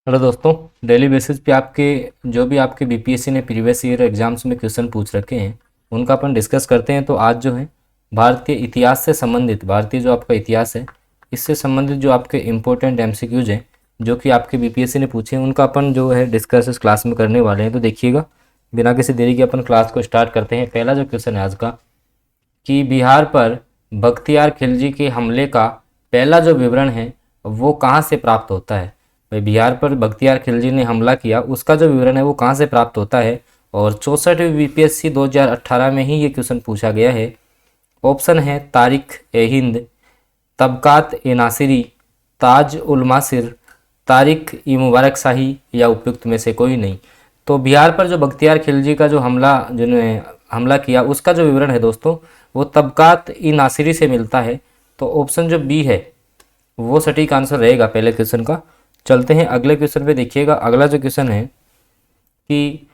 Hello दोस्तों। Daily basis पे आपके जो भी आपके बीपीएससी ने प्रीवियस ईयर एग्जाम्स में क्वेश्चन पूछ रखे हैं उनका अपन डिस्कस करते हैं। तो आज जो है भारत के इतिहास से संबंधित, भारतीय जो आपका इतिहास है इससे संबंधित जो आपके इम्पोर्टेंट एमसीक्यूज हैं जो कि आपके बीपीएससी ने पूछे हैं उनका अपन जो है डिस्कस इस क्लास में करने वाले हैं। तो देखिएगा, बिना किसी देरी के अपन क्लास को स्टार्ट करते हैं। पहला जो क्वेश्चन है आज का कि बिहार पर बख्तियार खिलजी के हमले का पहला जो विवरण है वो कहाँ से प्राप्त होता है। भाई, बिहार पर बख्तियार खिलजी ने हमला किया उसका जो विवरण है वो कहाँ से प्राप्त होता है। और 64वीं बीपीएससी 2018 में ही ये क्वेश्चन पूछा गया है। ऑप्शन है तारिख ए हिंद, तबकात ए नासिरी, ताज उल मासिर, तारिख ई मुबारक शाही या उपयुक्त में से कोई नहीं। तो बिहार पर जो बख्तियार खिलजी का जो हमला जिन्होंने हमला किया उसका जो विवरण है दोस्तों वो तबकात ई नासिरी से मिलता है। तो ऑप्शन जो बी है वो सटीक आंसर रहेगा पहले क्वेश्चन का। चलते हैं अगले क्वेश्चन पे। देखिएगा, अगला जो क्वेश्चन है कि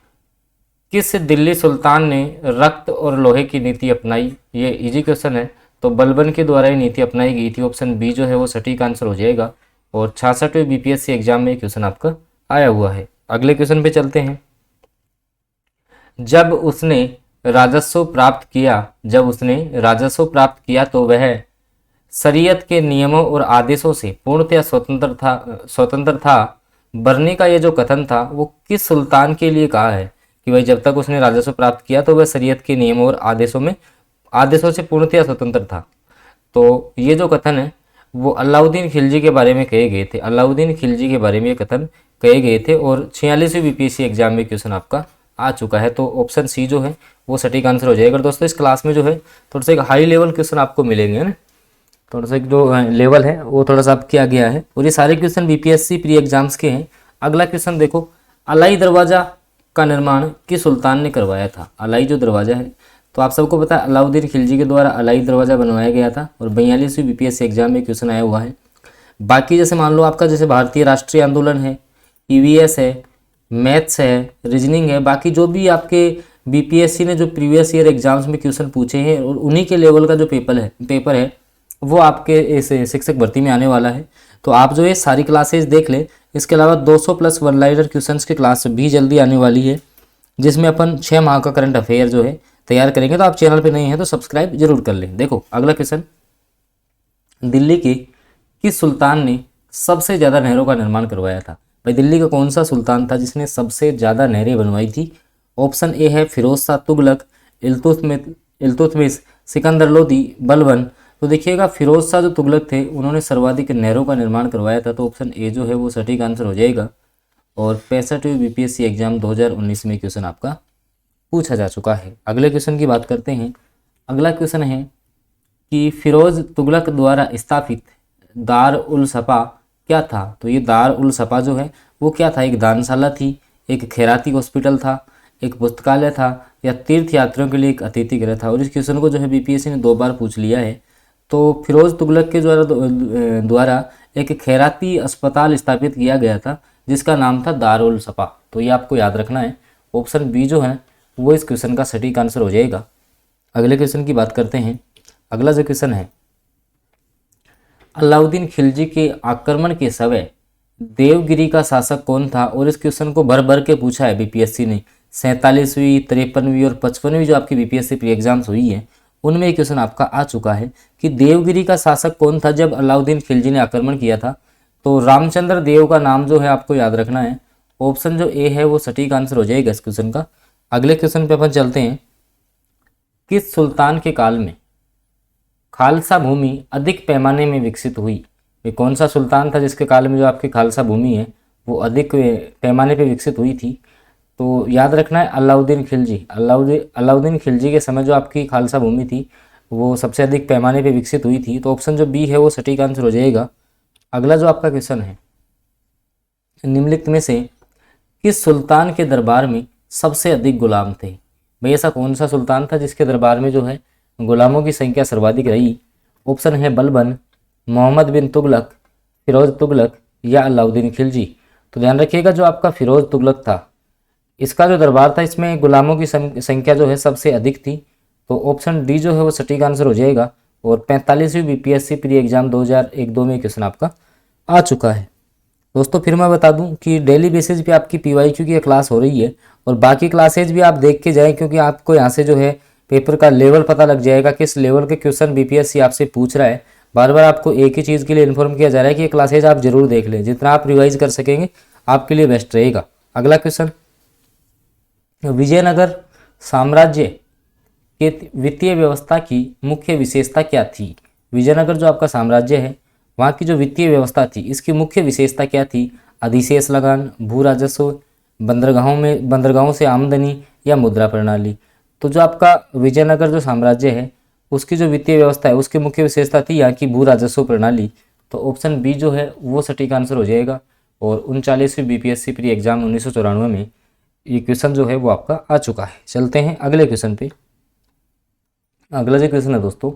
किस दिल्ली सुल्तान ने रक्त और लोहे की नीति अपनाई। ये इजी क्वेश्चन है, तो बलबन के द्वारा ये नीति अपनाई गई थी। ऑप्शन बी जो है वो सटीक आंसर हो जाएगा। और 66वें बीपीएससी एग्जाम में क्वेश्चन आपका आया हुआ है। अगले क्वेश्चन पे चलते हैं। जब उसने राजस्व प्राप्त किया तो वह शरीयत के नियमों और आदेशों से पूर्णतया स्वतंत्र था। बरनी का ये जो कथन था वो किस सुल्तान के लिए कहा है कि भाई जब तक उसने राजस्व प्राप्त किया तो वह शरीयत के नियमों और आदेशों से पूर्णतया स्वतंत्र था। तो ये जो कथन है वो अलाउद्दीन खिलजी के बारे में कहे गए थे। अलाउद्दीन खिलजी के बारे में ये कथन कहे गए थे। और 46वीं बीपीएससी एग्जाम में क्वेश्चन आपका आ चुका है। तो ऑप्शन सी जो है वो सटीक आंसर हो जाएगा। दोस्तों, इस क्लास में जो है थोड़ा सा एक हाई लेवल क्वेश्चन आपको मिलेंगे ना, थोड़ा सा जो लेवल है वो थोड़ा सा अब किया गया है। और ये सारे क्वेश्चन बीपीएससी प्री एग्जाम्स के हैं। अगला क्वेश्चन देखो, अलाई दरवाज़ा का निर्माण किस सुल्तान ने करवाया था। अलाई जो दरवाज़ा है तो आप सबको पता है अलाउद्दीन खिलजी के द्वारा अलाई दरवाज़ा बनवाया गया था। और 42वीं बीपीएससी एग्जाम में क्वेश्चन आया हुआ है। बाकी जैसे मान लो आपका जैसे भारतीय राष्ट्रीय आंदोलन है, ईवीएस है, मैथ्स है, रीजनिंग है, बाकी जो भी आपके बीपीएससी ने जो प्रीवियस ईयर एग्जाम्स में क्वेश्चन पूछे हैं और उन्हीं के लेवल का जो पेपर है वो आपके इस शिक्षक भर्ती में आने वाला है। तो आप जो है सारी क्लासेस देख लें। इसके अलावा 200 प्लस वन लाइनर क्वेश्चंस की क्लास भी जल्दी आने वाली है जिसमें अपन 6 माह का करंट अफेयर जो है तैयार करेंगे। तो आप चैनल पे नए हैं तो सब्सक्राइब जरूर कर लें। देखो अगला क्वेश्चन, दिल्ली के किस सुल्तान ने सबसे ज़्यादा नहरों का निर्माण करवाया था। भाई, दिल्ली का कौन सा सुल्तान था जिसने सबसे ज़्यादा नहरें बनवाई थी। ऑप्शन ए है फिरोज शाह तुगलक, इल्तुतमिश, सिकंदर लोदी, बलबन। तो देखिएगा, फिरोज शाह जो तुगलक थे उन्होंने सर्वाधिक नहरों का निर्माण करवाया था। तो ऑप्शन ए जो है वो सटीक आंसर हो जाएगा। और 65वीं बीपीएससी एग्जाम 2019 में क्वेश्चन आपका पूछा जा चुका है। अगले क्वेश्चन की बात करते हैं। अगला क्वेश्चन है कि फिरोज तुगलक द्वारा स्थापित दार उल सपा क्या था। तो ये दार उल सपा जो है वो क्या था, एक दानशाला थी, एक खैराती हॉस्पिटल था, एक पुस्तकालय था, या तीर्थ यात्रियों के लिए एक अतिथि गृह था। और इस क्वेश्चन को जो है बीपीएससी ने 2 बार पूछ लिया है। तो फिरोज तुगलक के द्वारा एक खैराती अस्पताल स्थापित किया गया था जिसका नाम था दारुल सपा। तो ये आपको याद रखना है। ऑप्शन बी जो है वो इस क्वेश्चन का सटीक आंसर हो जाएगा। अगले क्वेश्चन की बात करते हैं। अगला जो क्वेश्चन है, अलाउद्दीन खिलजी के आक्रमण के समय देवगिरी का शासक कौन था। और इस क्वेश्चन को भर भर के पूछा है बीपीएससी ने। 47वीं, 53वीं और 55वीं जो आपकी बीपीएससी प्री एग्जाम्स हुई है उनमें क्वेश्चन आपका आ चुका है कि देवगिरी का शासक कौन था जब अलाउद्दीन खिलजी ने आक्रमण किया था। तो रामचंद्र देव का नाम जो है आपको याद रखना है। ऑप्शन जो ए है वो सटीक आंसर हो जाएगा इस क्वेश्चन का। अगले क्वेश्चन पे अपन चलते हैं। किस सुल्तान के काल में खालसा भूमि अधिक पैमाने में विकसित हुई। ये कौन सा सुल्तान था जिसके काल में जो आपकी खालसा भूमि है वो अधिक पैमाने पे विकसित हुई थी। तो याद रखना है अलाउद्दीन खिलजी। अलाउद्दीन खिलजी के समय जो आपकी खालसा भूमि थी वो सबसे अधिक पैमाने पे विकसित हुई थी। तो ऑप्शन जो बी है वो सटीक आंसर हो जाएगा। अगला जो आपका क्वेश्चन है, निम्नलिखित में से किस सुल्तान के दरबार में सबसे अधिक गुलाम थे। भाई, ऐसा कौन सा सुल्तान था जिसके दरबार में जो है गुलामों की संख्या सर्वाधिक रही। ऑप्शन है बलबन, मोहम्मद बिन तुगलक, फिरोज तुगलक या अलाउद्दीन खिलजी। तो ध्यान रखिएगा, जो आपका फिरोज तुगलक था इसका जो दरबार था इसमें गुलामों की संख्या जो है सबसे अधिक थी। तो ऑप्शन डी जो है वो सटीक आंसर हो जाएगा। और 45वीं बीपीएससी प्री एग्जाम 2001-2 में क्वेश्चन आपका आ चुका है। दोस्तों फिर मैं बता दूं कि डेली बेसिस पे आपकी पीवाईक्यू की क्लास हो रही है और बाकी क्लासेज भी आप देख के जाएं, क्योंकि आपको यहाँ से जो है पेपर का लेवल पता लग जाएगा, किस लेवल के क्वेश्चन बीपीएससी आपसे पूछ रहा है। बार बार आपको एक ही चीज़ के लिए इन्फॉर्म किया जा रहा है कि ये क्लासेज आप जरूर देख लें, जितना आप रिवाइज कर सकेंगे आपके लिए बेस्ट रहेगा। अगला क्वेश्चन, विजयनगर साम्राज्य के वित्तीय व्यवस्था की मुख्य विशेषता क्या थी? विजयनगर जो आपका साम्राज्य है वहाँ की जो वित्तीय व्यवस्था थी इसकी मुख्य विशेषता क्या थी? अधिशेष लगान, भू राजस्व, बंदरगाहों से आमदनी या मुद्रा प्रणाली। तो जो आपका विजयनगर जो साम्राज्य है उसकी जो वित्तीय व्यवस्था है उसकी मुख्य विशेषता थी यहाँ की भू राजस्व प्रणाली। तो ऑप्शन बी जो है वो सटीक आंसर हो जाएगा। और 39वीं बीपीएससी प्री एग्जाम 1994 में ये क्वेश्चन जो है वो आपका आ चुका है। चलते हैं अगले क्वेश्चन पे। अगला जो क्वेश्चन है दोस्तों,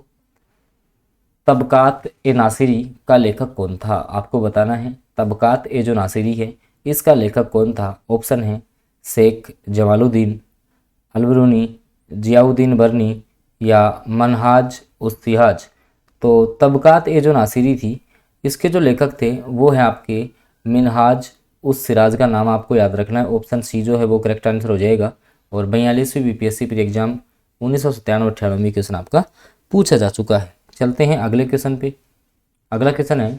तबकात ए नासिरी का लेखक कौन था? आपको बताना है तबकात ए जो नासिरी है इसका लेखक कौन था। ऑप्शन है शेख जमालुद्दीन, अलबरूनी, जियाउद्दीन बर्नी या मनहाज उस्तिहाज। तो तबकात ए जो नासिरी थी इसके जो लेखक थे वो हैं आपके मिनहाज उस सिराज का नाम आपको याद रखना है। ऑप्शन सी जो है वो करेक्ट आंसर हो जाएगा। और 42वीं बीपीएससी प्री एग्जाम 1997-98 में क्वेश्चन आपका पूछा जा चुका है। चलते हैं अगले क्वेश्चन पे। अगला क्वेश्चन है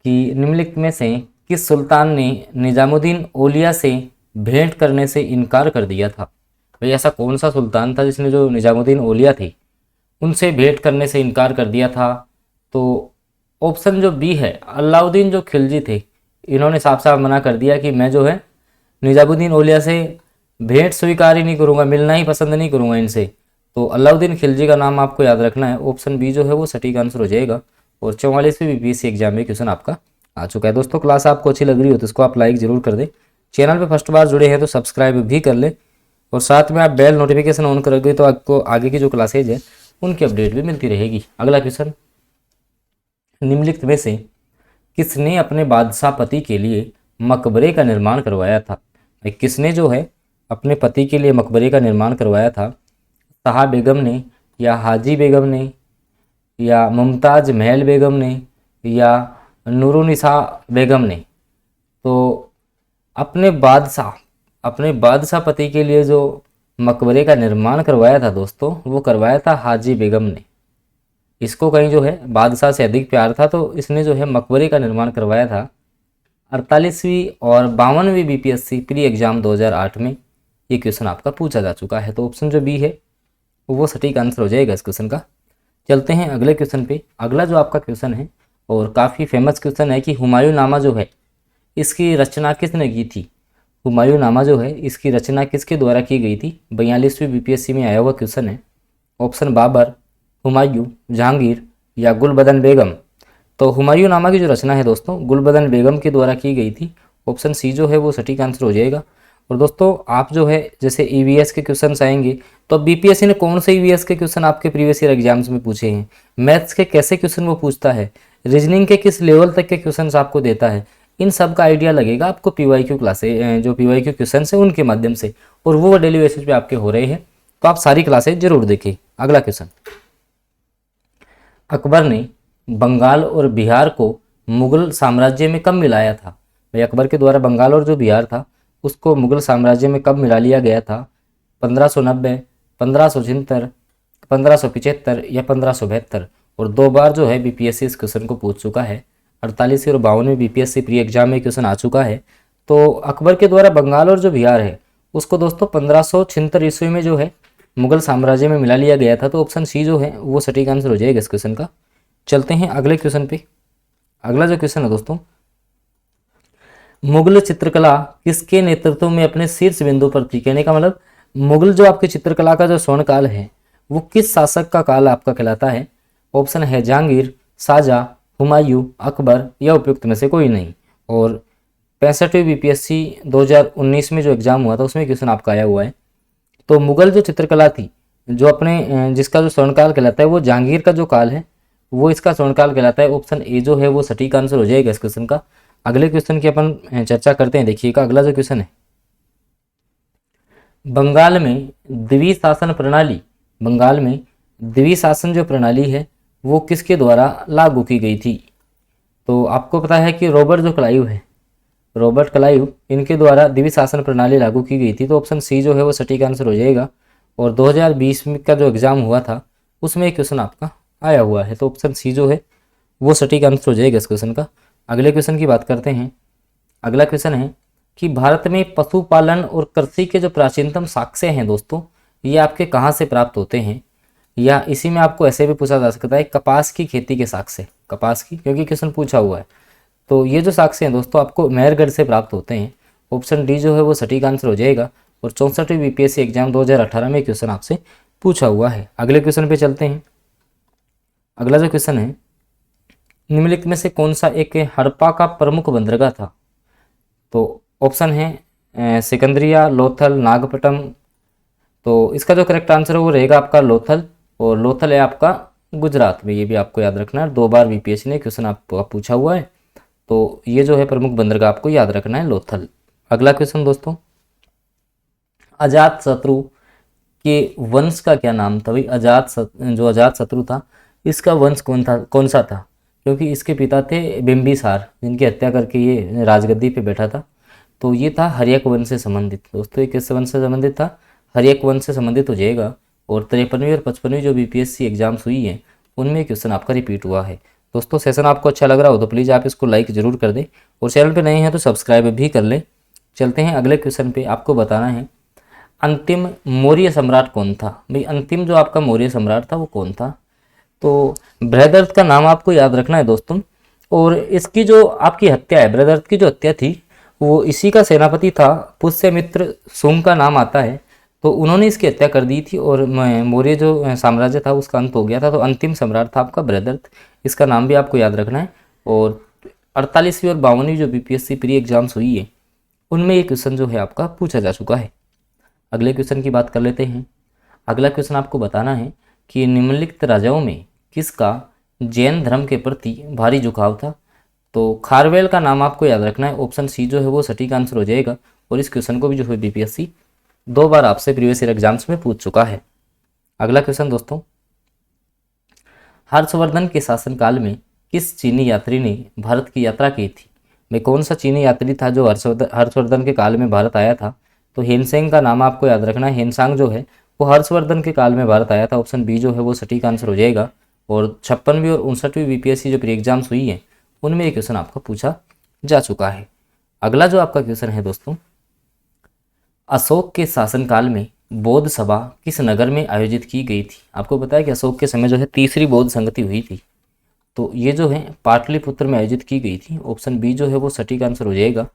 कि निम्नलिखित में से किस सुल्तान ने निजामुद्दीन औलिया से भेंट करने से इनकार कर दिया था? भाई ऐसा कौन सा सुल्तान था जिसने जो निजामुद्दीन औलिया थे उनसे भेंट करने से इनकार कर दिया था? तो ऑप्शन जो बी है अलाउद्दीन जो खिलजी थे इन्होंने साफ साफ मना कर दिया कि मैं जो है निजामुद्दीन औलिया से भेंट स्वीकार ही नहीं करूँगा, मिलना ही पसंद नहीं करूँगा इनसे। तो अलाउद्दीन खिलजी का नाम आपको याद रखना है। ऑप्शन बी जो है वो सटीक आंसर हो जाएगा। और 44वीं बीपीएससी एग्जाम में क्वेश्चन आपका आ चुका है। दोस्तों क्लास आपको अच्छी लग रही हो तो इसको आप लाइक जरूर कर दें। चैनल पर फर्स्ट बार जुड़े हैं तो सब्सक्राइब भी कर लें और साथ में आप बेल नोटिफिकेशन ऑन करोगे तो आपको आगे की जो क्लासेज है उनकी अपडेट भी मिलती रहेगी। अगला क्वेश्चन, निम्नलिखित में से किसने अपने बादशाह पति के लिए मकबरे का निर्माण करवाया था? किसने जो है अपने पति के लिए मकबरे का निर्माण करवाया था? शाह बेगम ने या हाजी बेगम ने या मुमताज़ महल बेगम ने या नूरुनिसा बेगम ने? तो अपने बादशाह पति के लिए जो मकबरे का निर्माण करवाया था दोस्तों वो करवाया था हाजी बेगम ने। इसको कहीं जो है बादशाह से अधिक प्यार था तो इसने जो है मकबरे का निर्माण करवाया था। 48वीं और 52वीं बीपीएससी प्री एग्जाम 2008 में ये क्वेश्चन आपका पूछा जा चुका है। तो ऑप्शन जो बी है वो सटीक आंसर हो जाएगा इस क्वेश्चन का। चलते हैं अगले क्वेश्चन पे। अगला जो आपका क्वेश्चन है और काफ़ी फेमस क्वेश्चन है कि हुमायूं नामा जो है इसकी रचना किसने की थी? हुमायूं नामा जो है इसकी रचना किसके द्वारा की गई थी? 42वीं बीपीएससी में आया हुआ क्वेश्चन है। ऑप्शन बाबर, हुमायूं, जहांगीर या गुलबदन बेगम। तो हुमायूं नामा की जो रचना है दोस्तों गुलबदन बेगम के द्वारा की गई थी। ऑप्शन सी जो है वो सटीक आंसर हो जाएगा। और दोस्तों आप जो है जैसे ईवीएस के क्वेश्चन आएंगे तो बीपीएससी ने कौन से ईवीएस के क्वेश्चन आपके प्रीवियस ईयर एग्जाम्स में पूछे हैं, मैथ्स के कैसे क्वेश्चन वो पूछता है, रीजनिंग के किस लेवल तक के क्वेश्चन आपको देता है, इन सब का आइडिया लगेगा आपको पीवाईक्यू क्लासे जो पीवाईक्यू क्वेश्चन है उनके माध्यम से, और वो डेली बेसिस पे आपके हो रहे हैं। तो आप सारी क्लासेज जरूर देखें। अगला क्वेश्चन, अकबर ने बंगाल और बिहार को मुगल साम्राज्य में कब मिलाया था? भाई अकबर के द्वारा बंगाल और जो बिहार था उसको मुगल साम्राज्य में कब मिला लिया गया था? 1590, 1576, 1575 या 1572। और 2 बार जो है बीपीएससी इस क्वेश्चन को पूछ चुका है। 48 और 52 बीपीएससी प्री एग्जाम में क्वेश्चन आ चुका है। तो अकबर के द्वारा बंगाल और जो बिहार है उसको दोस्तों 1576 ईस्वी में जो है मुगल साम्राज्य में मिला लिया गया था। तो ऑप्शन सी जो है वो सटीक आंसर हो जाएगा इस क्वेश्चन का। चलते हैं अगले क्वेश्चन पे। अगला जो क्वेश्चन है दोस्तों, मुगल चित्रकला किसके नेतृत्व में अपने शीर्ष बिंदु पर थी? कहने का मतलब मुगल जो आपकी चित्रकला का जो स्वर्ण काल है वो किस शासक का काल आपका कहलाता है? ऑप्शन है जहांगीर, शाहजहां, हुमायूं, अकबर या उपयुक्त में से कोई नहीं। और 65वीं बीपीएससी 2019 में जो एग्जाम हुआ था उसमें क्वेश्चन आपका आया हुआ है। तो मुगल जो चित्रकला थी जो अपने जिसका जो स्वर्णकाल कहलाता है वो जहांगीर का जो काल है वो इसका स्वर्णकाल कहलाता है। ऑप्शन ए जो है वो सटीक आंसर हो जाएगा इस क्वेश्चन का। अगले क्वेश्चन की अपन चर्चा करते हैं। देखिएगा अगला जो क्वेश्चन है, बंगाल में द्विशासन जो प्रणाली है वो किसके द्वारा लागू की गई थी? तो आपको पता है कि रॉबर्ट जो क्लाइव है रॉबर्ट क्लाइव, इनके द्वारा द्विवीय शासन प्रणाली लागू की गई थी। तो ऑप्शन सी जो है वो सटीक आंसर हो जाएगा। और 2020 में का जो एग्जाम हुआ था उसमें एक क्वेश्चन आपका आया हुआ है। तो ऑप्शन सी जो है वो सटीक आंसर हो जाएगा इस क्वेश्चन का। अगले क्वेश्चन की बात करते हैं। अगला क्वेश्चन है कि भारत में पशुपालन और कृषि के जो प्राचीनतम साक्ष्य हैं दोस्तों, ये आपके कहाँ से प्राप्त होते हैं? या इसी में आपको ऐसे भी पूछा जा सकता है कपास की खेती के साक्ष्य, कपास की, क्योंकि क्वेश्चन पूछा हुआ है। तो ये जो साक्ष्य हैं दोस्तों आपको मेहरगढ़ से प्राप्त होते हैं। ऑप्शन डी जो है वो सटीक आंसर हो जाएगा। और 64वीं बीपीएससी एग्जाम 2018 में क्वेश्चन आपसे पूछा हुआ है। अगले क्वेश्चन पे चलते हैं। अगला जो क्वेश्चन है, निम्नलिखित में से कौन सा एक हड़प्पा का प्रमुख बंदरगाह था? तो ऑप्शन है सिकंदरिया, लोथल, नागपट्टनम। तो इसका जो करेक्ट आंसर है वो रहेगा आपका लोथल। और लोथल है आपका गुजरात में, ये भी आपको याद रखना है। 2 बार बीपीएससी ने क्वेश्चन आपको पूछा हुआ है। तो ये जो है प्रमुख बंदरगाह आपको याद रखना है, लोथल। अगला क्वेश्चन दोस्तों, अजात शत्रु के वंश का क्या नाम था? भाई जो अजात शत्रु था इसका वंश कौन सा था? क्योंकि इसके पिता थे बिंबिसार, जिनकी हत्या करके ये राजगद्दी पे बैठा था। तो ये था हर्यक वंश से संबंधित। दोस्तों ये किस वंश से संबंधित था? हर्यक वंश से संबंधित हो जाएगा। और 53वीं और 55वीं जो बीपीएससी एग्जाम्स हुई हैं उनमें क्वेश्चन आपका रिपीट हुआ है। दोस्तों सेशन आपको अच्छा लग रहा हो तो प्लीज़ आप इसको लाइक जरूर कर दें और चैनल पे नए हैं तो सब्सक्राइब भी कर लें। चलते हैं अगले क्वेश्चन पे। आपको बताना है अंतिम मौर्य सम्राट कौन था? भाई अंतिम जो आपका मौर्य सम्राट था वो कौन था? तो बृहदर्थ का नाम आपको याद रखना है दोस्तों। और इसकी जो आपकी हत्या है, बृहदर्थ की जो हत्या थी वो इसी का सेनापति था, पुष्यमित्र शुंग का नाम आता है। तो उन्होंने इसकी हत्या कर दी थी और मौर्य जो साम्राज्य था उसका अंत हो गया था। तो अंतिम सम्राट था आपका बृहदर्थ, इसका नाम भी आपको याद रखना है। और 48वीं और 52वीं जो बीपीएससी प्री एग्जाम्स हुई है उनमें ये क्वेश्चन जो है आपका पूछा जा चुका है। अगले क्वेश्चन की बात कर लेते हैं। अगला क्वेश्चन आपको बताना है कि निम्नलिखित राजाओं में किसका जैन धर्म के प्रति भारी झुकाव था? तो खारवेल का नाम आपको याद रखना है। ऑप्शन सी जो है वो सटीक आंसर हो जाएगा। और इस क्वेश्चन को भी जो है बीपीएससी 2 बार आपसे प्रीवियस ईयर एग्जाम्स में पूछ चुका है। अगला क्वेश्चन दोस्तों, हर्षवर्धन के शासनकाल में किस चीनी यात्री ने भारत की यात्रा की थी? मैं कौन सा चीनी यात्री था जो हर्षवर्धन के काल में भारत आया था? तो हेनसेंग का नाम आपको याद रखना है। हेनसांग जो है वो हर्षवर्धन के काल में भारत आया था। ऑप्शन बी जो है वो सटीक आंसर हो जाएगा। और 56वीं और 59वीं बीपीएससी जो प्री एग्जाम्स हुई है उनमें ये क्वेश्चन आपका पूछा जा चुका है। अगला जो आपका क्वेश्चन है दोस्तों, अशोक के शासनकाल में बौद्ध सभा किस नगर में आयोजित की गई थी? आपको पता है कि अशोक के समय जो है तीसरी बौद्ध संगति हुई थी। तो ये जो है पाटलिपुत्र में आयोजित की गई थी। ऑप्शन बी जो है वो सटीक आंसर हो जाएगा।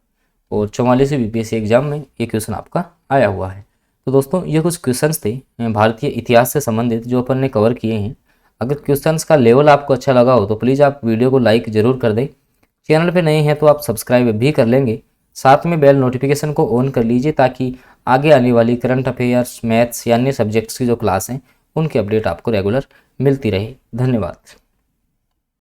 और 44वीं बीपीएससी एग्जाम में ये क्वेश्चन आपका आया हुआ है। तो दोस्तों ये कुछ क्वेश्चंस थे भारतीय इतिहास से संबंधित जो अपन ने कवर किए हैं। अगर क्वेश्चंस का लेवल आपको अच्छा लगा हो तो प्लीज़ आप वीडियो को लाइक जरूर कर दें। चैनल पे नए हैं तो आप सब्सक्राइब भी कर लेंगे। साथ में बेल नोटिफिकेशन को ऑन कर लीजिए ताकि आगे आने वाली करंट अफेयर्स, मैथ्स या अन्य सब्जेक्ट्स की जो क्लास हैं उनकी अपडेट आपको रेगुलर मिलती रहे। धन्यवाद।